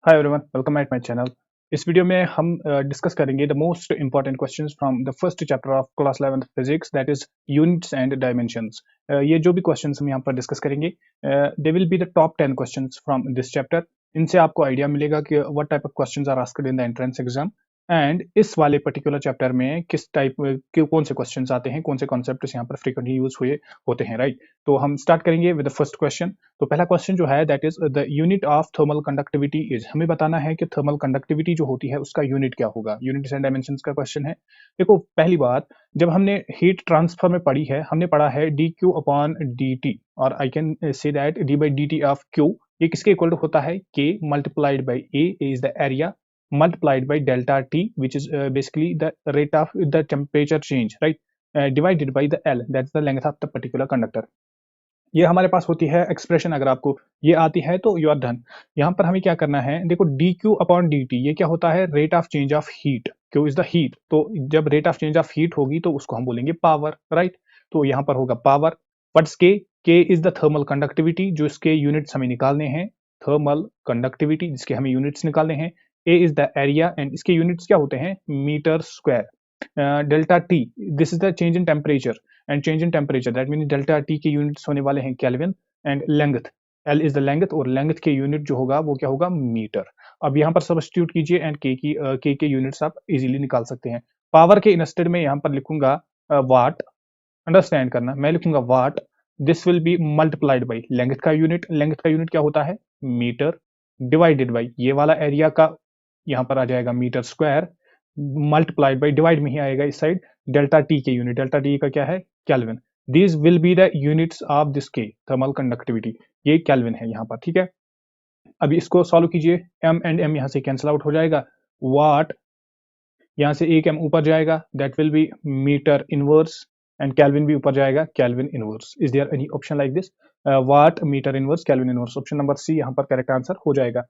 Hi everyone, welcome at my channel. इस video में हम डिस्कस करेंगे the most important questions from the first chapter of class 11th physics, that is units and dimensions. ये जो भी questions हम यहाँ पर डिस्कस करेंगे, they will be the top 10 questions from this chapter. इनसे आपको आइडिया मिलेगा कि what type of questions are asked in the entrance exam and इस वाले पर्टिकुलर चैप्टर में किस टाइप के कौन से क्वेश्चंस आते हैं, कौन से कॉन्सेप्ट्स यहाँ पर फ्रीक्वेंटली यूज हुए होते हैं, राइट। तो हम स्टार्ट करेंगे विद द फर्स्ट क्वेश्चन। तो पहला क्वेश्चन जो है that is the unit of thermal conductivity is. हमें बताना है कि थर्मल कंडक्टिविटी जो होती है उसका यूनिट क्या होगा। यूनिट्स एंड डायमेंशंस का क्वेश्चन है। देखो, पहली बात, जब हमने हीट ट्रांसफर में पढ़ी है, हमने पढ़ा है D Q upon D T, और I can say that D by D T of Q, ये किसके इक्वल होता है, K multiplied by A is the area multiplied by delta T, which is basically the rate of the temperature change, right? Divided by the L, that's the length of the particular conductor. ये हमारे पास होती है expression. अगर आपको ये आती है तो यू आर डन। यहाँ पर हमें क्या करना है, देखो D Q upon D T, ये क्या होता है, rate of change of heat. Q is the heat, तो जब rate of change of heat होगी तो उसको हम बोलेंगे पावर, राइट। तो यहाँ पर होगा पावर। व्हाट्स के इज द थर्मल कंडक्टिविटी, जो इसके यूनिट्स हमें निकालने हैं, थर्मल कंडक्टिविटी जिसके हमें यूनिट्स निकालने हैं। A is the area and इसके यूनिट्स क्या होते हैं, metre square. Delta T, this is the change in temperature and change in temperature, that mean delta T के यूनिट्स होने वाले हैं kelvin and length, L is the length, और length के यूनिट जो होगा वो क्या होगा, मीटर। अब यहाँ पर सब्स्टिट्यूट कीजिए एंड के के यूनिट्स आप इजीली निकाल सकते हैं। पावर के इंस्टेड में यहाँ पर लिखूंगा वाट, अंडरस्टैंड करना, मैं लिखूंगा what, this will be multiplied by length का यूनिट, लेंथ का यूनिट क्या होता है, मीटर, डिवाइडेड बाई ये वाला एरिया का यहाँ पर आ जाएगा metre square, multiplied by, divide में ही आएगा इस साइड, डेल्टा टी के यूनिट, डेल्टा टी का क्या है, kelvin. These will be the units of this के थर्मल कंडक्टिविटी, ये केल्विन है यहाँ पर, ठीक है। अभी इसको सॉल्व कीजिए, एम एंड एम यहाँ से कैंसिल आउट हो जाएगा, वाट यहाँ से एक एम ऊपर जाएगा, that will be metre inverse, and kelvin भी ऊपर जाएगा, kelvin inverse. Is there any option like this, watt metre inverse kelvin inverse, option number C यहाँ पर करेक्ट आंसर हो जाएगा।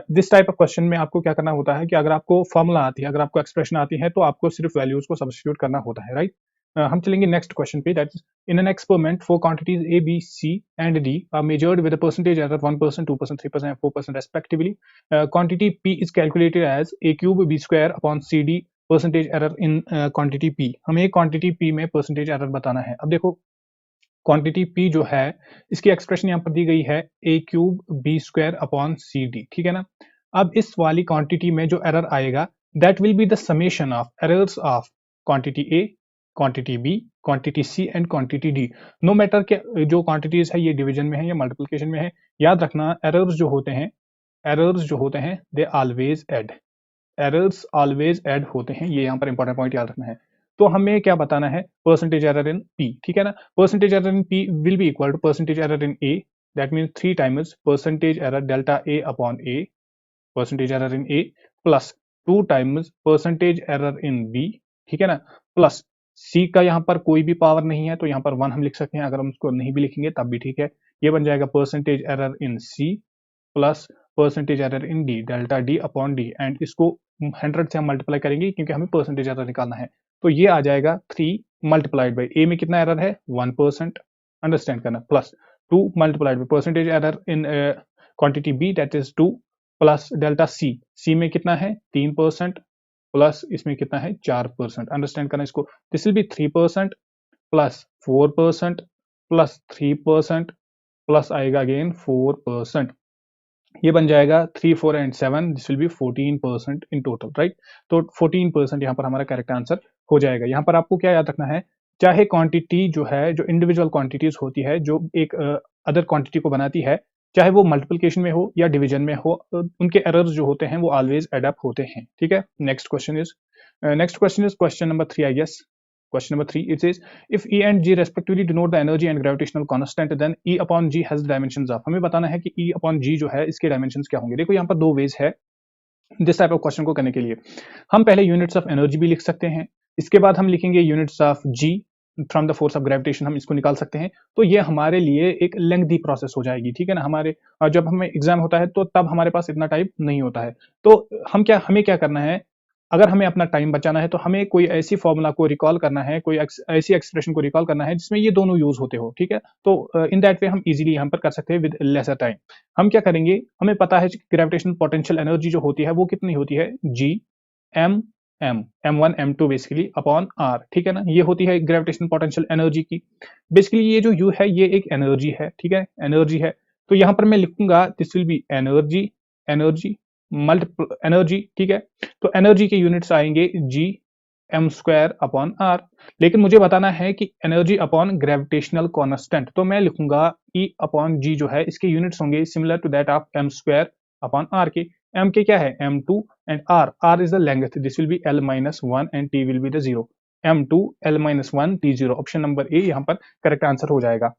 दिस टाइप ऑफ क्वेश्चन में आपको क्या करना होता है कि अगर आपको फॉर्मूला आती है, अगर आपको एक्सप्रेशन आती है, तो आपको सिर्फ वैल्यूज को सब्स्टिट्यूट करना होता है, राइट। हम चलेंगे नेक्स्ट क्वेश्चन पे, that is in an experiment for quantities A B C and D are measured with a percentage error 1%, 2%, 3% and 4% respectively. Quantity P is calculated as a cube B square upon CD percentage error in quantity P. हमें quantity P में percentage error बताना है। अब देखो, quantity P जो है इसकी expression यहाँ पर दी गई है A cube B square upon C D, ठीक है ना। अब इस वाली क्वांटिटी में जो एरर आएगा that will be the summation of errors of quantity A, quantity B, quantity C and quantity D. No matter के जो क्वांटिटीज है ये डिवीजन में है या मल्टीप्लिकेशन में है, याद रखना एरर्स जो होते हैं, एरर्स जो होते हैं they always add, errors always add होते हैं, ये यहाँ पर इंपॉर्टेंट पॉइंट याद रखना है। तो हमें क्या बताना है, परसेंटेज एरर इन पी, ठीक है ना। Percentage error in P will be equal to percentage error in A, that mean 3 times percentage error delta A upon A, percentage error in A, plus 2 times percentage error in B, ठीक है ना, plus सी का यहाँ पर कोई भी power नहीं है तो यहाँ पर 1 हम लिख सकते हैं, अगर हम उसको नहीं भी लिखेंगे तब भी ठीक है। ये बन जाएगा percentage error in C plus percentage error in D, delta D upon D, and इसको 100 से हम मल्टीप्लाई करेंगे क्योंकि हमें परसेंटेज एरर निकालना है। तो ये आ जाएगा 3 मल्टीप्लाइड बाई ए में कितना एरर है, 1%, अंडरस्टैंड करना, plus 2 multiplied by percentage error in quantity B that is 2, plus delta C, C में कितना है 3%, प्लस इसमें कितना है 4%, अंडरस्टैंड करना इसको। This will B 3% plus 4% plus 3% plus आएगा अगेन 4%, ये बन जाएगा 3, 4 and 7, this will B 14% in total, right. तो 14% यहाँ पर हमारा करेक्ट आंसर हो जाएगा। यहाँ पर आपको क्या याद रखना है, चाहे क्वांटिटी जो है, जो इंडिविजुअल क्वांटिटीज होती है, जो एक अदर क्वांटिटी को बनाती है, चाहे वो मल्टीप्लिकेशन में हो या डिवीजन में हो, उनके एरर्स जो होते हैं वो ऑलवेज एडअप होते हैं, ठीक है। Next question is question number 3, I guess. Question number 3, it says if E and G respectively denote the energy and gravitational constant, then E upon G has the dimensions of। हमें बताना है कि E upon G जो है इसके dimensions क्या होंगे। देखो यहाँ पर 2 वेज है दिस टाइप ऑफ क्वेश्चन को करने के लिए। हम पहले यूनिट्स ऑफ एनर्जी भी लिख सकते हैं, इसके बाद हम लिखेंगे units of G from the force of gravitation, हम इसको निकाल सकते हैं। तो ये हमारे लिए एक लेंथी प्रोसेस हो जाएगी, ठीक है ना। हमारे जब हमें एग्जाम होता है तो तब हमारे पास इतना टाइम नहीं होता है। तो हमें क्या करना है, अगर हमें अपना टाइम बचाना है तो हमें कोई ऐसी फॉर्मूला को रिकॉल करना है, कोई ऐसी एक्सप्रेशन को रिकॉल करना है जिसमें ये दोनों यूज होते हो, ठीक है। तो इन दैट वे हम इजीली यहाँ पर कर सकते हैं विद लेसर टाइम। हम क्या करेंगे, हमें पता है कि ग्रेविटेशनल पोटेंशियल एनर्जी जो होती है वो कितनी होती है, G M M1 M2 basically upon R, ठीक है ना। ये होती है ग्रेविटेशनल पोटेंशियल एनर्जी की। बेसिकली ये जो यू है ये एक एनर्जी है, ठीक है, एनर्जी है। तो यहाँ पर मैं लिखूंगा this will be energy, energy multiple energy, ठीक है। तो एनर्जी के यूनिट्स आएंगे G M square upon R. लेकिन मुझे बताना है कि एनर्जी अपॉन ग्रेविटेशनल कांस्टेंट, तो मैं लिखूंगा ई अपॉन जी जो है इसके यूनिट्स होंगे similar to that of M square upon R के। एम के क्या है M2 and R is the length, this will be L minus 1 and T will be the 0। M2 L minus 1 T 0, option number A यहाँ पर correct answer हो जाएगा।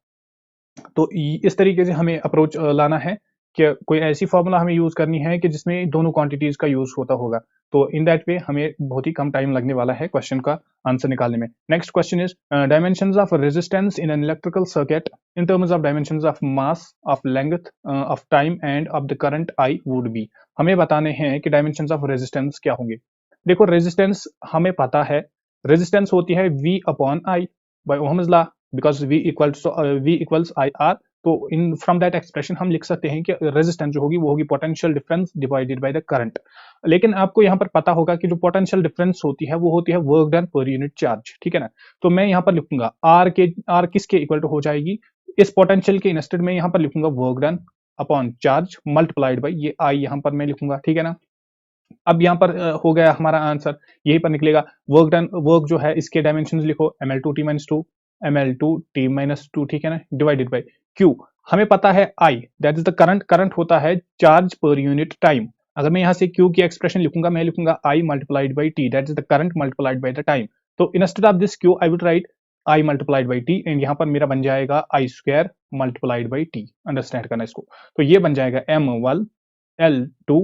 तो इस तरीके से हमें अप्रोच लाना है कि कोई ऐसी फॉर्मूला हमें यूज करनी है कि जिसमें दोनों क्वांटिटीज का यूज होता होगा। तो इन दैट वे हमें बहुत ही कम टाइम लगने वाला है क्वेश्चन का आंसर निकालने में। Next question is dimensions of resistance in an electrical circuit in terms of dimensions of mass, of length, of time end of the current I would be. हमें बताने हैं कि डायमेंशंस ऑफ रेजिस्टेंस क्या होंगे। देखो resistance हमें पता है, रेजिस्टेंस होती है V upon I by ohm's law, because V equals I R. तो इन फ्रॉम दैट एक्सप्रेशन हम लिख सकते हैं कि रेजिस्टेंस जो होगी वो होगी potential difference divided by the current. लेकिन आपको यहाँ पर पता होगा कि जो पोटेंशियल डिफरेंस होती है वो होती है work done per unit charge, ठीक है ना। तो मैं यहाँ पर लिखूंगा आर किसके इक्वल टू हो जाएगी, इस पोटेंशियल के इंस्टेड में यहाँ पर लिखूंगा work done upon charge multiplied by ये आई यहाँ पर मैं लिखूंगा, ठीक है ना। अब यहाँ पर हो गया हमारा आंसर, यही पर निकलेगा। वर्क डन, वर्क जो है इसके डायमेंशन लिखो ml2t-2 ml2t-2, ठीक है ना, डिवाइडेड बाई क्यू। हमें पता है I, that is the current, current होता है चार्ज पर यूनिट टाइम। अगर मैं यहाँ से क्यू की एक्सप्रेशन लिखूंगा, मैं लिखूंगा I multiplied by T, that is the current multiplied by the time. तो instead of this Q I would write I multiplied by T, and यहाँ पर मेरा बन जाएगा I square multiplied by T. Understand करना इसको। तो ये बन जाएगा M1 L2,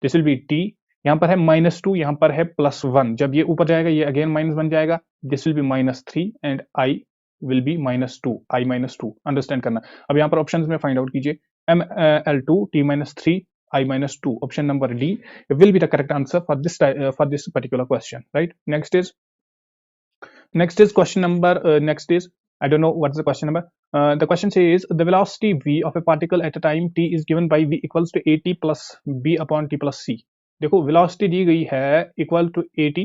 this will B T, यहाँ पर है -2, यहाँ पर है +1। जब ये ऊपर जाएगा ये अगेन माइनस बन जाएगा, this will B -3 and I will be -2, I -2। Understand करना। अब यहाँ पर ऑप्शंस में फाइंड आउट कीजिए, ML2 T-3 I -2, option number D will be the correct answer for this particular question, right? Next is question number, next is, I don't know what's the question number. The question says the velocity v of a particle at a time t is given by v equals to at plus b upon t plus c। देखो velocity दी गई है equal to at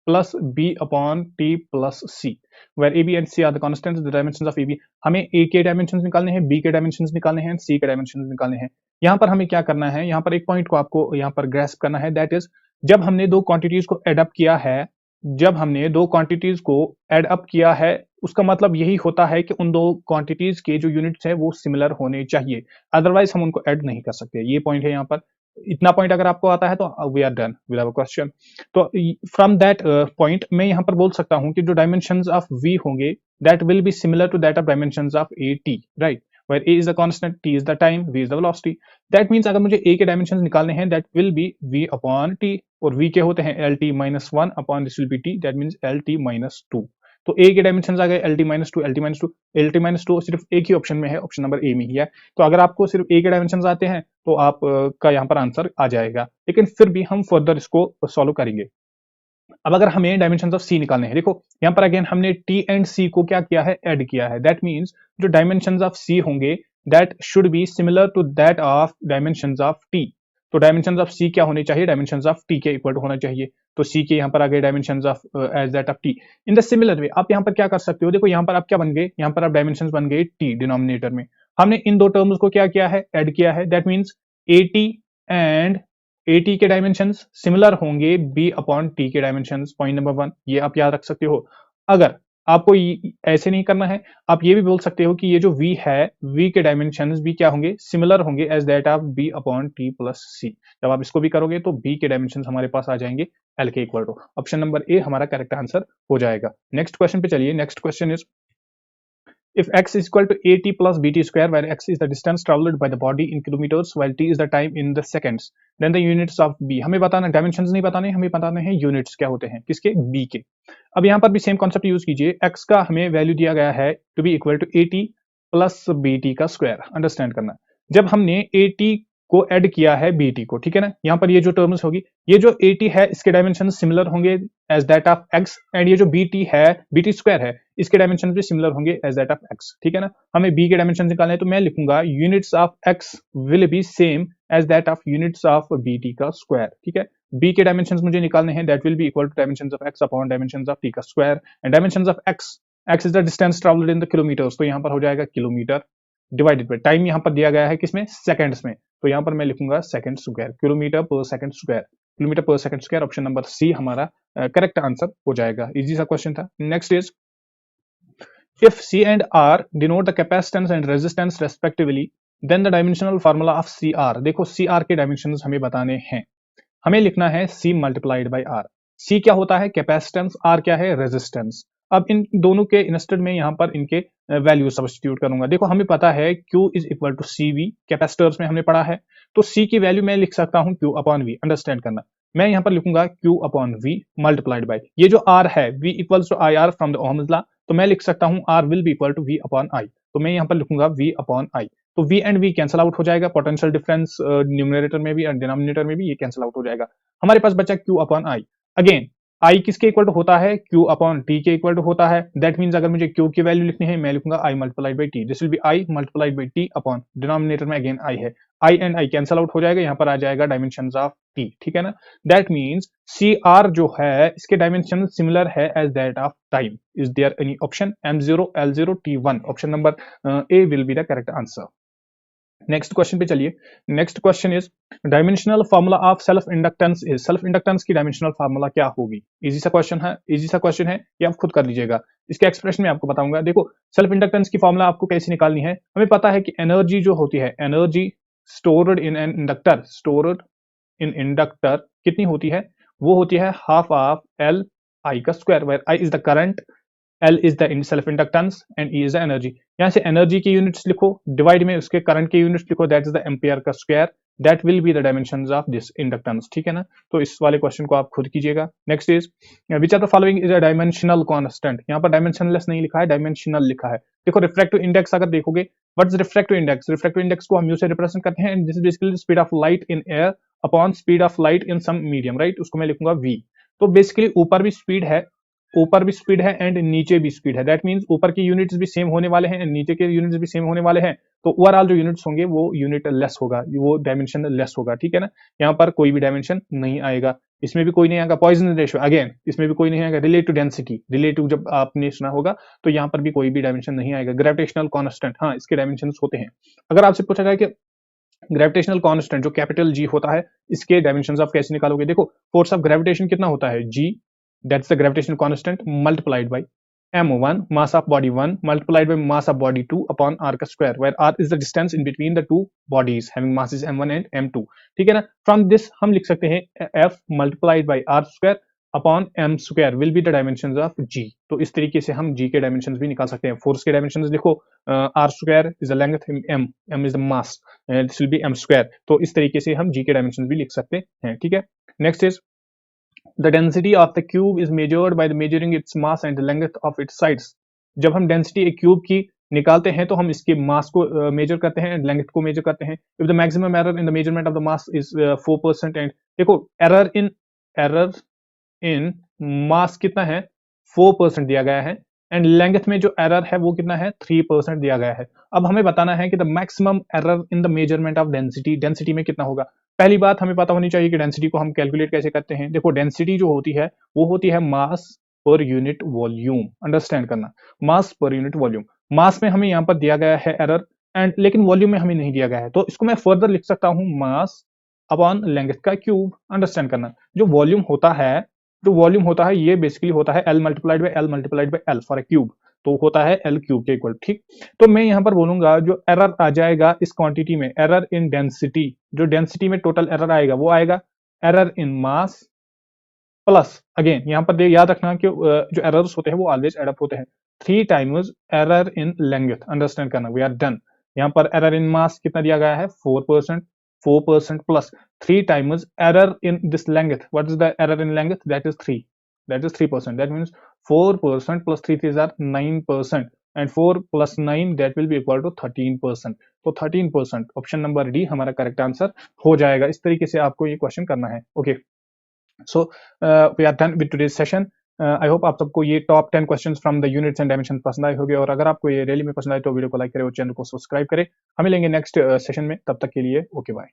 plus b upon t plus c, where a b and c are the constants, the dimensions of a b। हमें a के dimensions निकालने हैं, b के dimensions निकालने हैं, c के डायमेंशंस निकालने हैं। यहाँ पर हमें क्या करना है, यहाँ पर एक पॉइंट को आपको यहाँ पर ग्रैस्प करना है, दैट इज जब हमने दो क्वांटिटीज को एड अप किया है, जब हमने दो क्वांटिटीज को एड अप किया है उसका मतलब यही होता है कि उन दो क्वांटिटीज के जो यूनिट्स हैं वो सिमिलर होने चाहिए, अदरवाइज हम उनको ऐड नहीं कर सकते। ये पॉइंट है यहाँ पर। इतना पॉइंट अगर आपको आता है तो we are done with our question. तो फ्रॉम दैट पॉइंट मैं यहाँ पर बोल सकता हूँ कि जो डायमेंशंस ऑफ v होंगे that will be similar to that of dimensions of a t, right, where a is the constant, t is the time, v is the velocity। that means अगर मुझे a के dimensions निकालने हैं that will be v upon t, और v के होते हैं lt minus 1 upon this will be t, that means lt minus 2। तो a के डायमेंशंस आ गए lt minus 2, lt minus 2, lt minus 2 सिर्फ एक ही ऑप्शन में है, ऑप्शन नंबर ए में ही है। तो अगर आपको सिर्फ a के डायमेंशंस आते हैं तो आप का यहाँ पर आंसर आ जाएगा, लेकिन फिर भी हम फर्दर इसको सॉल्व करेंगे। अब अगर हमें डायमेंशंस ऑफ सी निकालने हैं, देखो यहाँ पर अगेन हमने टी एंड सी को क्या किया है, ऐड किया है। दैट मींस जो डायमेंशंस ऑफ सी होंगे that should be similar to that of dimensions of T. तो डायमेंशंस ऑफ सी क्या होने चाहिए, डायमेंशंस ऑफ टी के इक्वल टू होना चाहिए। तो सी के यहाँ पर आ गए dimensions of as that of T. In the similar way आप यहाँ पर क्या कर सकते हो, देखो यहाँ पर आप क्या बन गए, यहाँ पर आप डायमेंशंस बन गए टी डिनोमिनेटर में। हमने इन दो टर्म्स को क्या किया है, ऐड किया है। That means A T and AT के डायमेंशंस सिमिलर होंगे B अपॉन T के डायमेंशंस, पॉइंट नंबर 1 ये आप याद रख सकते हो। अगर आपको ऐसे नहीं करना है, आप ये भी बोल सकते हो कि ये जो V है V के डायमेंशंस भी क्या होंगे, सिमिलर होंगे as that of B upon T plus C। जब आप इसको भी करोगे तो B के डायमेंशंस हमारे पास आ जाएंगे L के equal to, option number A हमारा करेक्ट आंसर हो जाएगा। नेक्स्ट क्वेश्चन पे चलिए। Next question is if x is equal to at plus bt square, where x is the distance traveled by the body in kilometers while t is the time in the seconds, then the units of b। हमें बताना, dimensions नहीं बताने, हमें बताने हैं units क्या होते हैं, किसके, b के। अब यहाँ पर भी सेम कॉन्सेप्ट यूज कीजिए, x का हमें वैल्यू दिया गया है to be equal to at plus bt का स्क्वायर। अंडरस्टैंड करना, जब हमने at को ऐड किया है बीटी को, ठीक है ना। यहाँ पर ये जो टर्म्स होगी, ये जो 80 है इसके डायमेंशन सिमिलर होंगे as that of X, and ये जो बीटी है, बीटी स्क्वायर है, इसके डायमेंशन भी सिमिलर होंगे एज दैट ऑफ एक्स, ठीक है ना। हमें बी के डायमेंशन निकालने हैं, तो मैं लिखूंगा units of X will be same as that of units of BT का स्क्वायर, ठीक है। बी के डायमेंशन मुझे निकालने हैं, that will be equal to dimension of X upon dimension of T का square, and dimension of X, X is the distance travelled in the kilometres, तो यहाँ पर हो जाएगा किलोमीटर डिवाइडेड बाय टाइम, यहाँ पर दिया गया है किसमें, सेकंड्स में, तो यहाँ पर मैं लिखूंगा second square, kilometre per second square, kilometre per second square. Option number C हमारा करेक्ट आंसर हो जाएगा। इजी सा क्वेश्चन था। Next is if C and R denote the capacitance and resistance respectively, then the dimensional formula of CR, देखो CR के dimensions हमें बताने हैं, हमें लिखना है C multiplied by R। C क्या होता है, कैपेसिटेंस, R क्या है, रेजिस्टेंस। अब इन दोनों के इंस्टेड में यहाँ पर इनके वैल्यू सब्स्टिट्यूट करूंगा। देखो हमें पता है Q is equal to CV, capacitors में हमने पढ़ा है, तो C की वैल्यू मैं लिख सकता हूँ Q अपॉन V, अंडरस्टैंड करना। मैं यहाँ पर लिखूंगा Q upon V multiplied by ये जो R है, V equals to IR from the ohm's law, तो मैं लिख सकता हूँ R will be equal to V upon I, तो मैं यहाँ पर लिखूंगा V अपॉन I, तो V and V cancel out हो जाएगा, पोटेंशियल डिफरेंस न्यूमरेटर में भी और डिनोमिनेटर में भी ये कैंसिल आउट हो जाएगा। हमारे पास बचा Q upon I। Again I किसके इक्वल टू होता है, Q अपॉन T के इक्वल टू होता है, दैट मींस अगर मुझे Q की वैल्यू लिखनी है, मैं लिखूंगा I multiplied by T, this will B I multiplied by T upon denominator में अगेन I है, I and I cancel out हो जाएगा, यहाँ पर आ जाएगा डायमेंशंस ऑफ T, ठीक है ना। दैट मींस CR जो है इसके डायमेंशन सिमिलर है as that of time. Is there any option, M0 L0 T1, option number A will be the correct answer. Next question पे चलिए। Next question is dimensional formula of self inductance is, self inductance की dimensional formula क्या होगी। Easy सा question है, easy सा question है, ये आप खुद कर लीजिएगा, इसके एक्सप्रेशन में आपको बताऊंगा। देखो सेल्फ इंडक्टेंस की फार्मूला आपको कैसे निकालनी है, हमें पता है कि एनर्जी जो होती है, energy stored in an inductor, stored in inductor कितनी होती है, वो होती है हाफ ऑफ एल आई का square, where I is the current, L is the self inductance and E is the energy. यहाँ से एनर्जी की यूनिट्स लिखो, डिवाइड में उसके करंट के यूनिट्स लिखो, दैट इज द एम्पियर का square, that will be the dimensions of this inductance, ठीक है ना। तो इस वाले क्वेश्चन को आप खुद कीजिएगा। Next is which are the following is a dimensional constant, यहाँ पर डायमेंशनलेस नहीं लिखा है, डायमेंशनल लिखा है। देखो रिफ्रैक्टिव इंडेक्स अगर देखोगे, what is refractive index, refractive index को हम यू से रिप्रेजेंट करते हैं, this is basically speed of light in air upon speed of light in some medium, right, उसको मैं लिखूंगा V। तो बेसिकली ऊपर भी स्पीड है, ऊपर भी स्पीड है एंड नीचे भी स्पीड है, दैट मींस ऊपर के यूनिट्स भी सेम होने वाले हैं एंड नीचे के यूनिट्स भी सेम होने वाले हैं, तो ओवरऑल जो यूनिट्स होंगे वो यूनिट लेस होगा, वो डायमेंशन लेस होगा, ठीक है ना। यहाँ पर कोई भी डायमेंशन नहीं आएगा, इसमें भी कोई नहीं आएगा। पॉइजन रेशियो अगेन इसमें भी कोई नहीं आएगा। रिलेटिव डेंसिटी, रिलेटिव जब आपने सुना होगा तो यहाँ पर भी कोई भी डायमेंशन नहीं आएगा। ग्रेविटेशनल कांस्टेंट, हाँ इसके डायमेंशन होते हैं। अगर आपसे पूछा जाए कि ग्रेविटेशनल कांस्टेंट जो कैपिटल G होता है, इसके डायमेंशंस आप कैसे निकालोगे, देखो फोर्स ऑफ ग्रेविटेशन कितना होता है, G, that's the gravitational constant multiplied by m1 mass of body 1 multiplied by mass of body 2 upon r का square, where r is the distance in between the two bodies having masses m1 and m2, ठीक है ना। from this हम लिख सकते हैं f multiplied by r square upon m square will be the dimensions of g। तो इस तरीके से हम g के डायमेंशंस भी निकाल सकते हैं। फोर्स के डायमेंशंस लिखो, r square is the length, m is the mass, this will be m square। तो इस तरीके से हम g के डायमेंशंस भी लिख सकते हैं, ठीक है। Next is the density of the cube is measured by the measuring its mass and the length of its sides। जब हम डेंसिटी एक क्यूब की निकालते हैं तो हम इसके मास को मेजर करते हैं, लेंथ को मेजर करते हैं। If the maximum error in the measurement of the mass is 4%, and देखो एरर इन मास कितना है, 4% दिया गया है, एंड लेंथ में जो एरर है वो कितना है, 3% दिया गया है। अब हमें बताना है कि the maximum error in the measurement of density, density में कितना होगा। पहली बात हमें पता होनी चाहिए कि डेंसिटी को हम कैलकुलेट कैसे करते हैं। देखो डेंसिटी जो होती है वो होती है मास पर यूनिट वॉल्यूम, अंडरस्टैंड करना, मास पर यूनिट वॉल्यूम। मास में हमें यहाँ पर दिया गया है एरर एंड, लेकिन वॉल्यूम में हमें नहीं दिया गया है, तो इसको मैं फर्दर लिख सकता हूँ मास अपॉन लेंथ का क्यूब, अंडरस्टैंड करना। जो वॉल्यूम होता है, जो वॉल्यूम होता है ये बेसिकली होता है L multiplied by L multiplied by L for a cube, तो होता है L क्यूब के इक्वल, ठीक। तो मैं यहाँ पर बोलूंगा जो एरर आ जाएगा इस क्वांटिटी में, एरर इन डेंसिटी, जो डेंसिटी में टोटल एरर आएगा वो आएगा error in mass plus, again यहाँ पर याद रखना कि जो एरर्स होते हैं वो ऑलवेज एड अप होते हैं, 3 times error in length, understand करना, वी आर डन। यहाँ पर एरर इन मास कितना दिया गया है, 4%, 4% plus 3 times error in this length, what is the error in length, that is 3, that is 3%, that means 4% plus 3 is 9%, and 4 + 9 that will be equal to 13%। तो 13% option number D हमारा correct answer हो जाएगा। इस तरीके से आपको ये question करना है। Okay, so we are done with today's session. I hope आप सबको ये top 10 questions from the units and dimension पसंद आए होंगे, और अगर आपको ये रियली में पसंद आए तो वीडियो को लाइक करें और चैनल को सब्सक्राइब करें। हमें लेंगे नेक्स्ट सेशन में, तब तक के लिए ओके बाय।